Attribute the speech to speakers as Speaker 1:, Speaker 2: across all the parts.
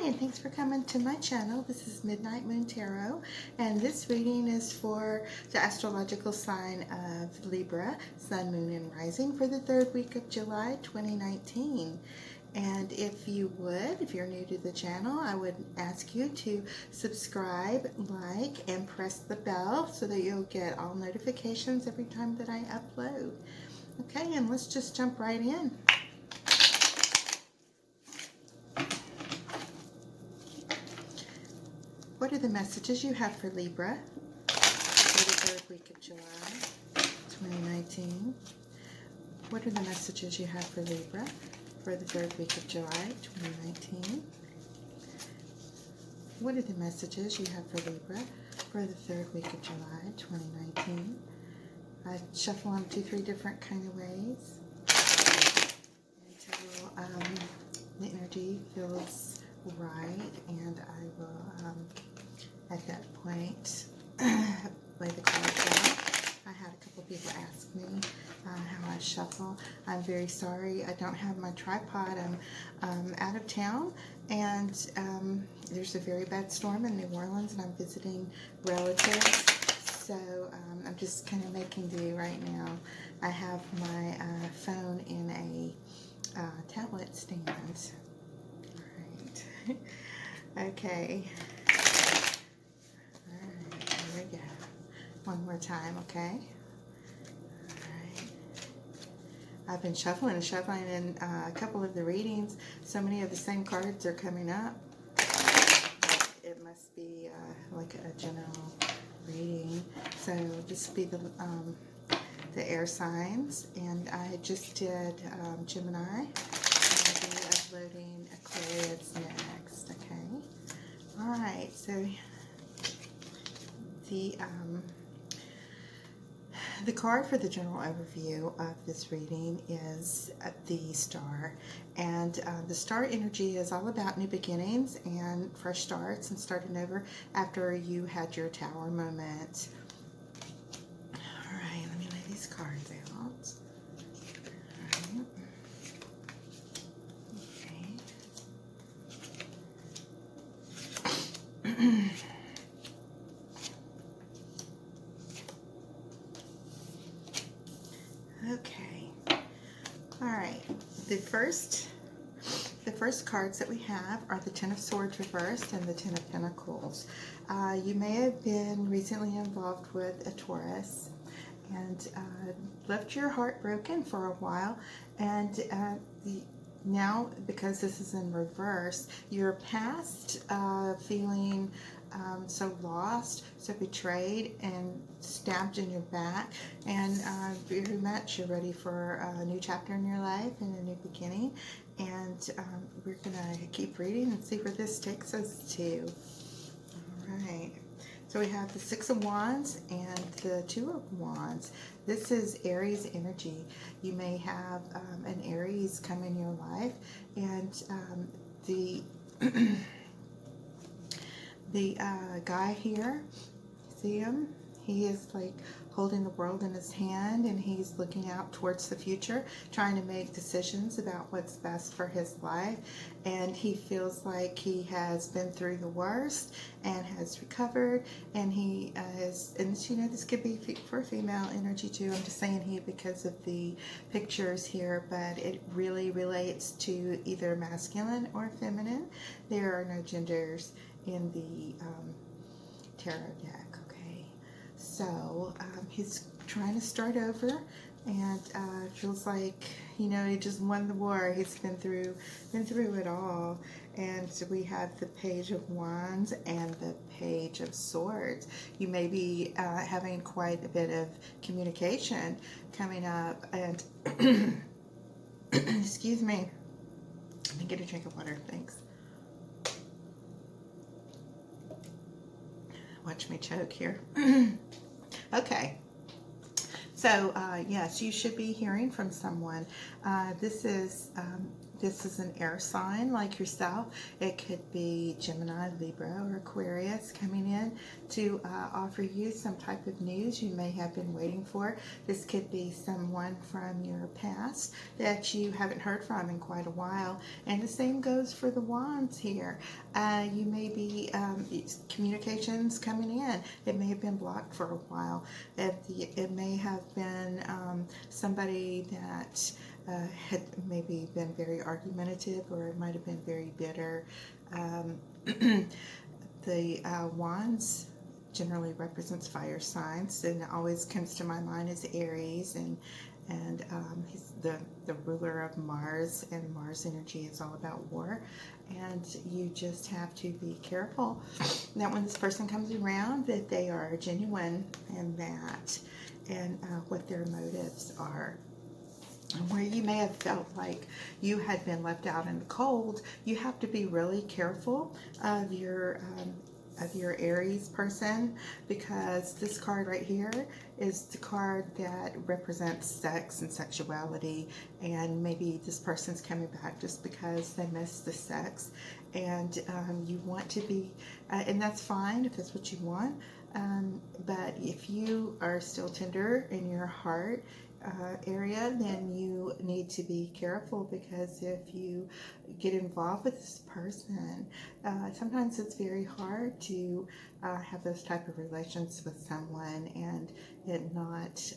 Speaker 1: Hi, and thanks for coming to my channel. This is Midnight Moon Tarot, and this reading is for the astrological sign of Libra, Sun, Moon, and Rising for the third week of July 2019. And if you're new to the channel, I would ask you to subscribe, like, and press the bell so that you'll get all notifications every time that I upload. Okay, and let's just jump right in. What are the messages you have for Libra for the third week of July 2019? What are the messages you have for Libra for the third week of July 2019? What are the messages you have for Libra for the third week of July 2019? I shuffle them 2-3 different kind of ways until the energy feels right, and I will at that point lay the cards out. I had a couple people ask me how I shuffle. I'm very sorry, I don't have my tripod. I'm out of town, and there's a very bad storm in New Orleans, and I'm visiting relatives, so I'm just kind of making do right now. I have my phone in a tablet stand. All right. Okay. Here we go. One more time, okay? Alright. I've been shuffling in a couple of the readings. So many of the same cards are coming up. It must be like a general reading. So this will be the air signs. And I just did Gemini. I'll be uploading Aquarius next, okay? Alright, so the card for the general overview of this reading is the Star, and the Star energy is all about new beginnings and fresh starts and starting over after you had your Tower moment. All right, let me lay these cards out. All right. Okay. Okay, all right, the first cards that we have are the Ten of Swords reversed and the Ten of Pentacles. You may have been recently involved with a Taurus and left your heart broken for a while, and now, because this is in reverse, you're past feeling so lost, so betrayed, and stabbed in your back, and very much you're ready for a new chapter in your life and a new beginning. And we're gonna keep reading and see where this takes us to. All right. So we have the Six of Wands and the Two of Wands. This is Aries energy. You may have an Aries come in your life, and the guy here, see him? He is like holding the world in his hand, and he's looking out towards the future, trying to make decisions about what's best for his life. And he feels like he has been through the worst and has recovered, and he is, and you know, this could be for female energy too. I'm just saying he because of the pictures here, but it really relates to either masculine or feminine. There are no genders in the tarot deck. Okay, so he's trying to start over, and feels like, you know, he just won the war. He's been through it all. And so we have the Page of Wands and the Page of Swords. You may be having quite a bit of communication coming up, and excuse me, let me get a drink of water, thanks. Watch me choke here. Okay. So, yes, you should be hearing from someone. This is this is an air sign like yourself. It could be Gemini, Libra, or Aquarius coming in to offer you some type of news you may have been waiting for. This could be someone from your past that you haven't heard from in quite a while. And the same goes for the wands here. You may be communications coming in. It may have been blocked for a while. It may have been somebody that had maybe been very argumentative, or it might have been very bitter. The wands generally represents fire signs, and it always comes to my mind as Aries, and he's the ruler of Mars, and Mars energy is all about war. And you just have to be careful that when this person comes around, that they are genuine, and what their motives are. Where you may have felt like you had been left out in the cold, you have to be really careful of your Aries person, because this card right here is the card that represents sex and sexuality, and maybe this person's coming back just because they missed the sex, and you want to be, and that's fine if that's what you want, but if you are still tender in your heart area, then you need to be careful, because if you get involved with this person, sometimes it's very hard to have those type of relations with someone and it not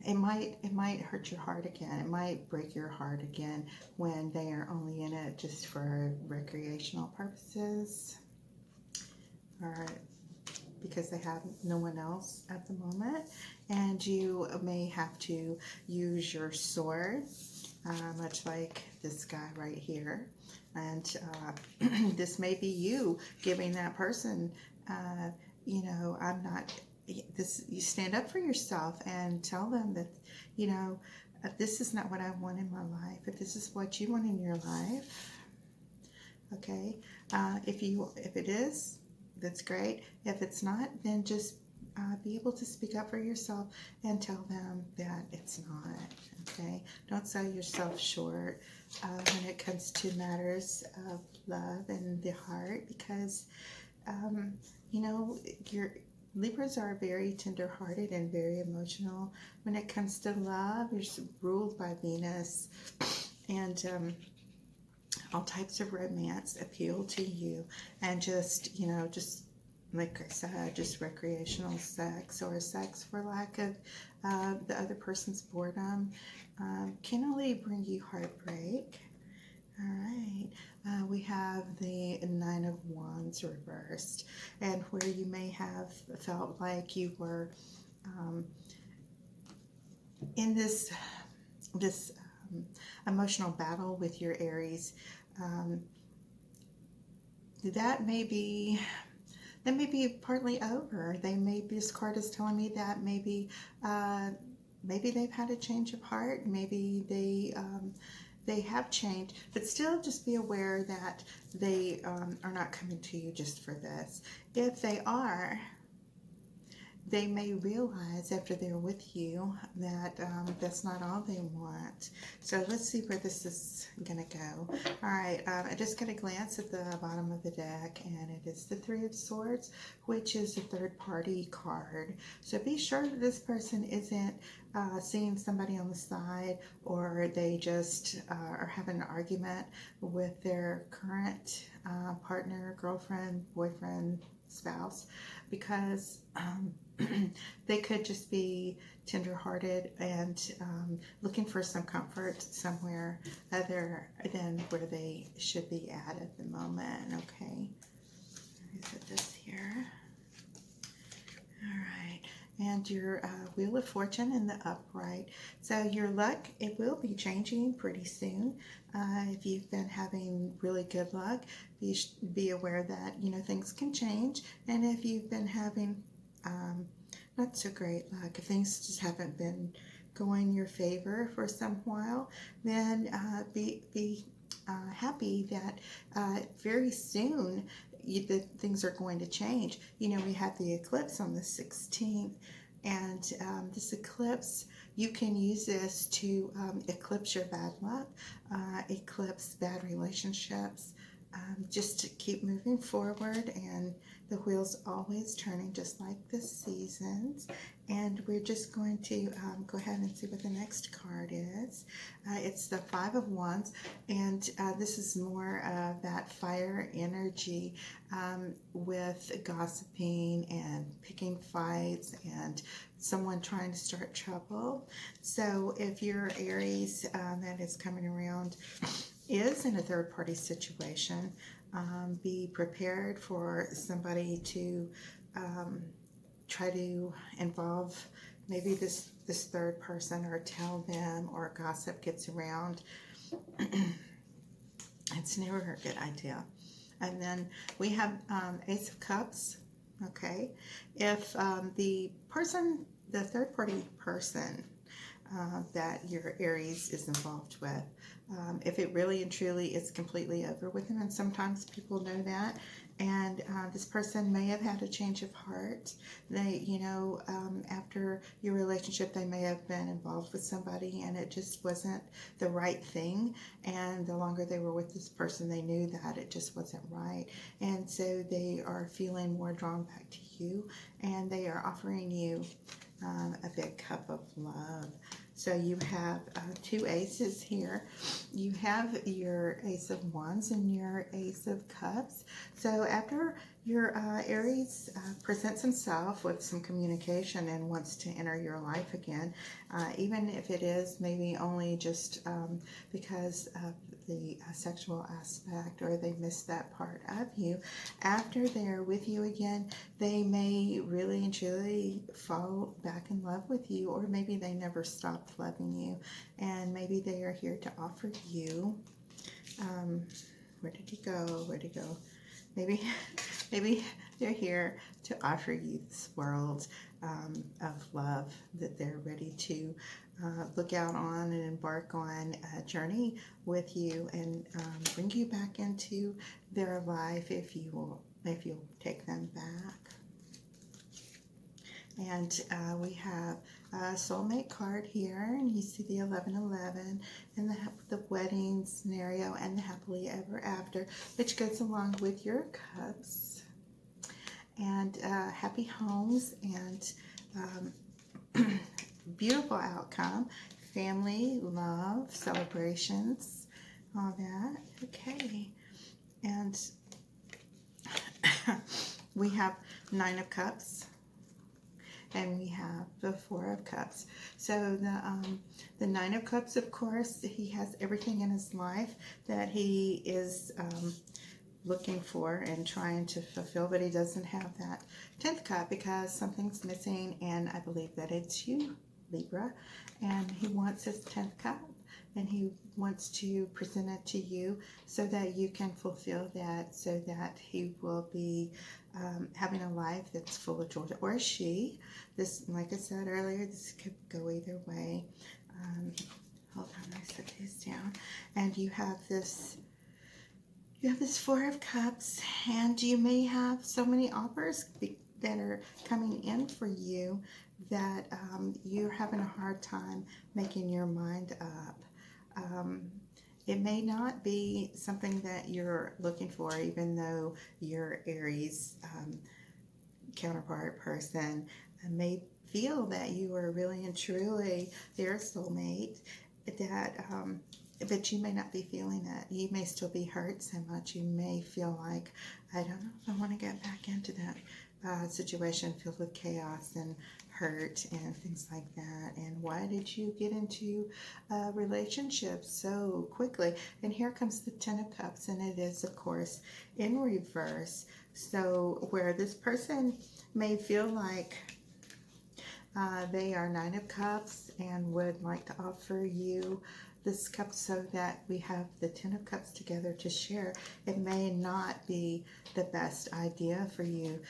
Speaker 1: it might hurt your heart again. It might break your heart again when they are only in it just for recreational purposes, or because they have no one else at the moment, and you may have to use your sword, much like this guy right here, and this may be you giving that person, you know, I'm not this. You stand up for yourself and tell them that, you know, this is not what I want in my life. If this is what you want in your life, okay, if it is, that's great. If it's not, then just be able to speak up for yourself and tell them that it's not, okay? Don't sell yourself short when it comes to matters of love and the heart, because, you know, Libras are very tender-hearted and very emotional. When it comes to love, you're ruled by Venus, and all types of romance appeal to you, and just, you know, just like I said, just recreational sex or sex for lack of the other person's boredom can only bring you heartbreak. All right, we have the Nine of Wands reversed, and where you may have felt like you were in this emotional battle with your Aries, that may be partly over. This card is telling me that maybe they've had a change of heart. Maybe they have changed, but still just be aware that they are not coming to you just for this. If they are, they may realize after they're with you that that's not all they want. So let's see where this is going to go. All right, I just got a glance at the bottom of the deck, and it is the Three of Swords, which is a third-party card. So be sure that this person isn't seeing somebody on the side, or they just are having an argument with their current partner, girlfriend, boyfriend, spouse, because they could just be tender-hearted and looking for some comfort somewhere other than where they should be at the moment. Okay, put this here. All right, and your Wheel of Fortune in the upright. So your luck, it will be changing pretty soon. If you've been having really good luck, be aware that, you know, things can change. And if you've been having not so great luck, if things just haven't been going your favor for some while, then be happy that very soon things are going to change. You know, we have the eclipse on the 16th, and this eclipse you can use this to eclipse your bad luck, eclipse bad relationships, just to keep moving forward, and the wheel's always turning just like the seasons. And we're just going to go ahead and see what the next card is. It's the Five of Wands, and this is more of that fire energy with gossiping and picking fights and someone trying to start trouble. So if you're Aries, that is coming around, is in a third-party situation, be prepared for somebody to try to involve maybe this third person, or tell them, or gossip gets around. It's never a good idea. And then we have Ace of Cups. Okay, if the third party person that your Aries is involved with, if it really and truly is completely over with them, and sometimes people know that, and this person may have had a change of heart. They, after your relationship, they may have been involved with somebody and it just wasn't the right thing, and the longer they were with this person, they knew that it just wasn't right, and so they are feeling more drawn back to you, and they are offering you a big cup of love. So you have two aces here. You have your Ace of Wands and your Ace of Cups. So after your Aries presents himself with some communication and wants to enter your life again, even if it is maybe only just because of the sexual aspect, or they missed that part of you, after they're with you again, they may really and truly fall back in love with you, or maybe they never stopped loving you, and maybe they are here to offer you, where did he go? Maybe they're here to offer you this world of love that they're ready to look out on and embark on a journey with you, and bring you back into their life if you'll take them back. And we have a soulmate card here, and you see the 1111 and the wedding scenario and the happily ever after, which goes along with your cups, and happy homes, and beautiful outcome, family, love, celebrations, all that. Okay, and we have Nine of Cups, and we have the Four of Cups. So the Nine of Cups, of course, he has everything in his life that he is looking for and trying to fulfill, but he doesn't have that 10th cup because something's missing, and I believe that it's you, Libra, and he wants his 10th cup, and he wants to present it to you so that you can fulfill that, so that he will be having a life that's full of joy, or she. This, like I said earlier, this could go either way. Hold on, I set these down, and you have this Four of Cups, and you may have so many offers that are coming in for you that you're having a hard time making your mind up. It may not be something that you're looking for, even though your Aries counterpart person may feel that you are really and truly their soulmate, that but you may not be feeling it. You may still be hurt so much. You may feel like, I don't know if I want to get back into that situation filled with chaos and hurt and things like that. And why did you get into a relationship so quickly? And here comes the Ten of Cups, and it is, of course, in reverse. So where this person may feel like they are Nine of Cups and would like to offer you this cup so that we have the Ten of Cups together to share, it may not be the best idea for you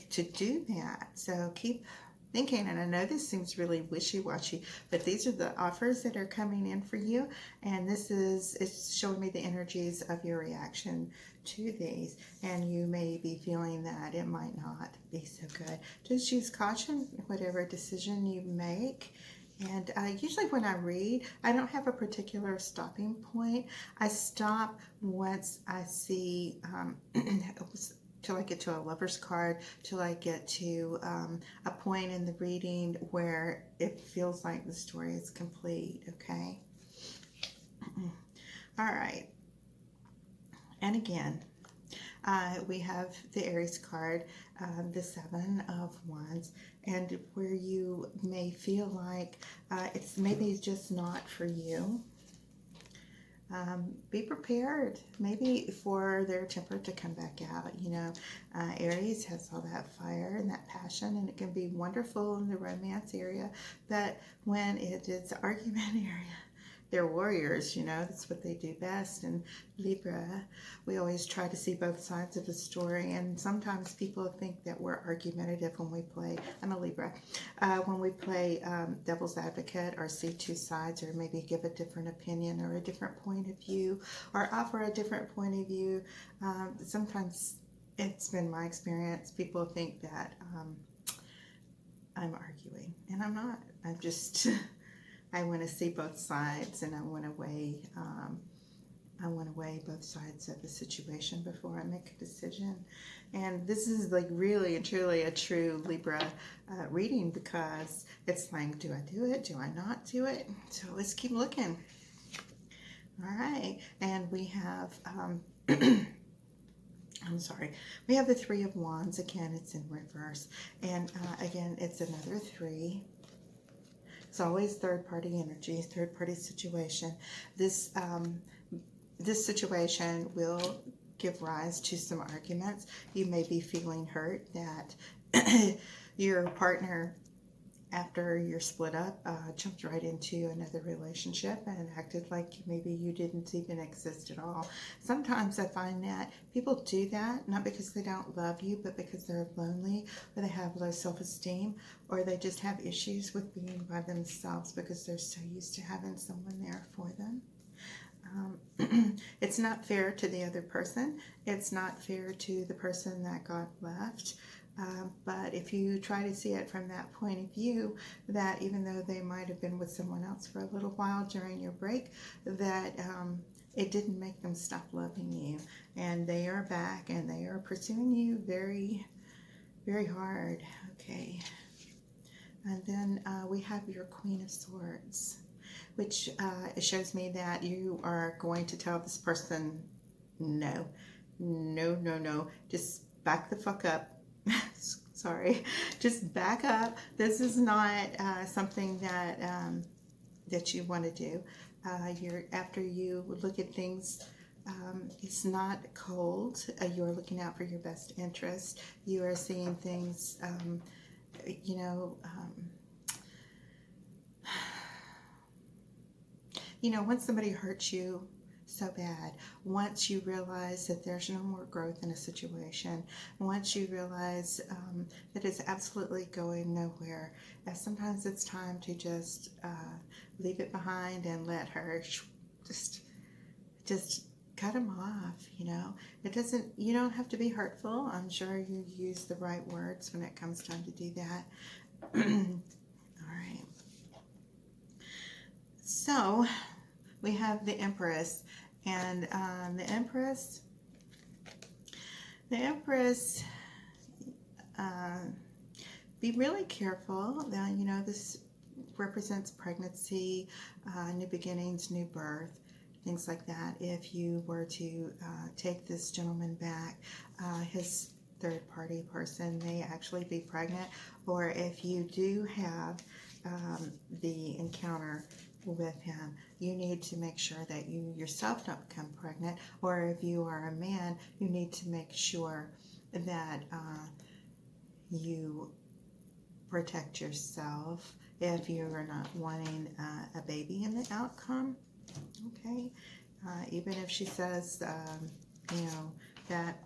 Speaker 1: to do that. So keep thinking, and I know this seems really wishy-washy, but these are the offers that are coming in for you, and it's showing me the energies of your reaction to these, and you may be feeling that it might not be so good. Just use caution whatever decision you make, And usually when I read, I don't have a particular stopping point. I stop once I see, till I get to a lover's card, till I get to a point in the reading where it feels like the story is complete, okay? All right. And again, we have the Aries card, the Seven of Wands, and where you may feel like it's maybe just not for you. Be prepared maybe for their temper to come back out. You know, Aries has all that fire and that passion, and it can be wonderful in the romance area, but when it is the argument area, they're warriors, you know, that's what they do best. And Libra, we always try to see both sides of the story, and sometimes people think that we're argumentative when we play, I'm a Libra, when we play devil's advocate or see two sides, or maybe give a different opinion or a different point of view, or offer a different point of view. Sometimes it's been my experience, people think that I'm arguing, and I'm not. I'm just... I want to see both sides, and I want to weigh both sides of the situation before I make a decision. And this is like really and truly a true Libra reading, because it's like, do I do it? Do I not do it? So let's keep looking. All right, and we have I'm sorry, we have the Three of Wands. Again, it's in reverse, and again, it's another 3. It's always third-party energy, third-party situation. This this situation will give rise to some arguments. You may be feeling hurt that your partner, after you're split up, jumped right into another relationship and acted like maybe you didn't even exist at all. Sometimes I find that people do that, not because they don't love you, but because they're lonely, or they have low self-esteem, or they just have issues with being by themselves because they're so used to having someone there for them. It's not fair to the other person. It's not fair to the person that got left. But if you try to see it from that point of view, that even though they might have been with someone else for a little while during your break, that it didn't make them stop loving you. And they are back, and they are pursuing you very, very hard. Okay. And then we have your Queen of Swords, which shows me that you are going to tell this person, no, no, no, no. Just back the fuck up. Sorry, just back up. This is not something that that you want to do. After you look at things, it's not cold. You are looking out for your best interest. You are seeing things, you know. You know, once somebody hurts you so bad, once you realize that there's no more growth in a situation, once you realize that it's absolutely going nowhere, sometimes it's time to just leave it behind and let her just cut them off. You know, you don't have to be hurtful. I'm sure you use the right words when it comes time to do that. All right. So we have the Empress, and the Empress, be really careful. You know, this represents pregnancy, new beginnings, new birth, things like that. If you were to take this gentleman back, his third-party person may actually be pregnant, or if you do have the encounter with him, you need to make sure that you yourself don't become pregnant, or if you are a man, you need to make sure that you protect yourself if you are not wanting a baby in the outcome. Okay, even if she says, you know, that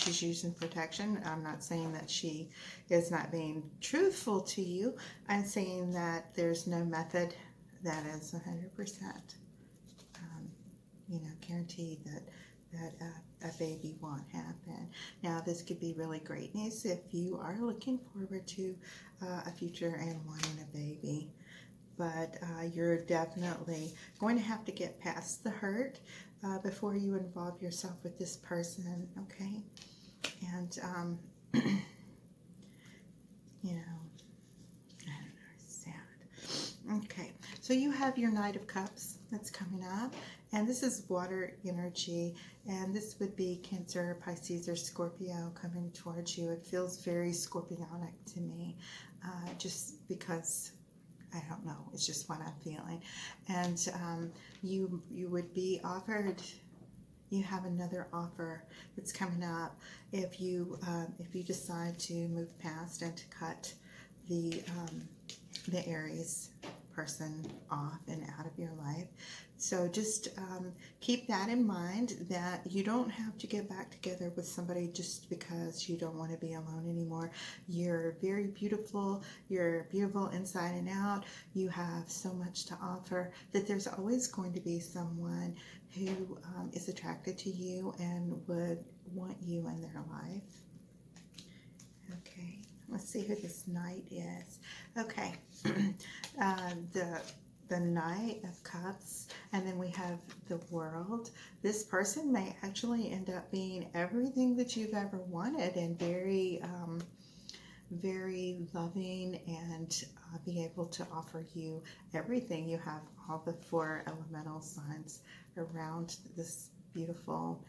Speaker 1: she's using protection, I'm not saying that she is not being truthful to you. I'm saying that there's no method that is 100%, you know, guaranteed that a baby won't happen. Now, this could be really great news if you are looking forward to a future and wanting a baby. but you're definitely going to have to get past the hurt before you involve yourself with this person, okay? And, you know, I don't know, it's sad. Okay, so you have your Knight of Cups that's coming up, and this is water energy, and this would be Cancer, Pisces, or Scorpio coming towards you. It feels very scorpionic to me, just because, I don't know, it's just what I'm feeling. And you would be offered, you have another offer that's coming up if you decide to move past and to cut the Aries person off and out of your life. So just keep that in mind, that you don't have to get back together with somebody just because you don't want to be alone anymore. You're very beautiful. You're beautiful inside and out. You have so much to offer that there's always going to be someone who is attracted to you and would want you in their life. Okay, let's see who this Knight is. Okay, the Knight of Cups, and then we have the World. This person may actually end up being everything that you've ever wanted, and very loving, and be able to offer you everything. You have all the 4 elemental signs around this beautiful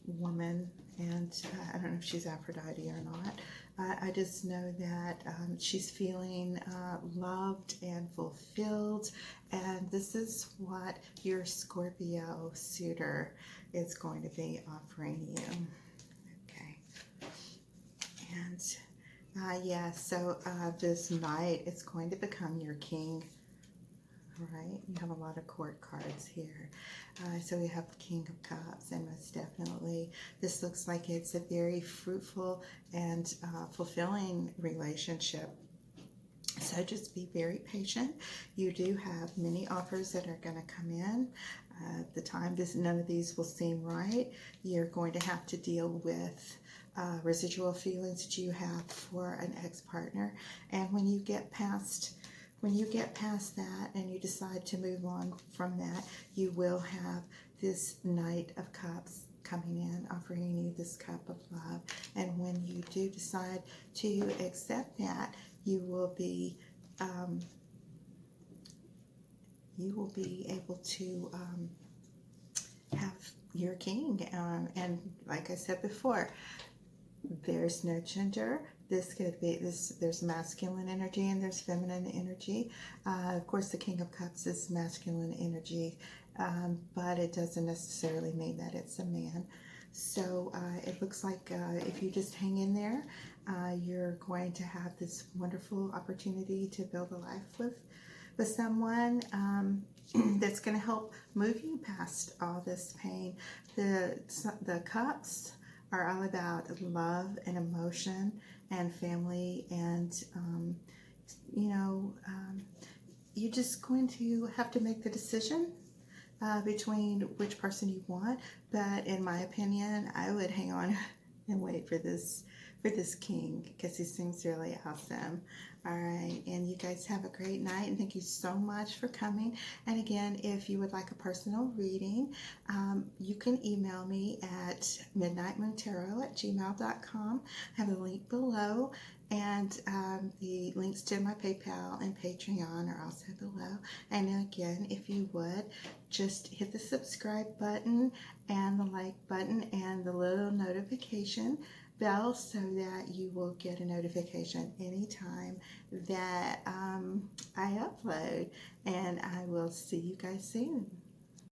Speaker 1: woman, and I don't know if she's Aphrodite or not. I just know that she's feeling loved and fulfilled, and this is what your Scorpio suitor is going to be offering you. Okay, and yeah, so this Knight is going to become your king. Right, you have a lot of court cards here. So we have the King of Cups, and most definitely this looks like it's a very fruitful and fulfilling relationship. So just be very patient. You do have many offers that are going to come in. At the time none of these will seem right. You're going to have to deal with residual feelings that you have for an ex-partner, and when you get past that and you decide to move on from that, you will have this Knight of Cups coming in, offering you this cup of love. And when you do decide to accept that, you will be able to have your king. And like I said before, there's no gender. This could be there's masculine energy and there's feminine energy. Of course, the King of Cups is masculine energy, but it doesn't necessarily mean that it's a man. So it looks like if you just hang in there, you're going to have this wonderful opportunity to build a life with someone that's going to help move you past all this pain. The cups are all about love and emotion and family, and you're just going to have to make the decision between which person you want. But in my opinion, I would hang on and wait for this king, because he seems really awesome. All right, and you guys have a great night, and thank you so much for coming. And again, if you would like a personal reading, you can email me at midnightmoontarot@gmail.com. I have a link below, and the links to my PayPal and Patreon are also below. And again, if you would, just hit the subscribe button and the like button and the little notification bell so that you will get a notification anytime that I upload. And I will see you guys soon.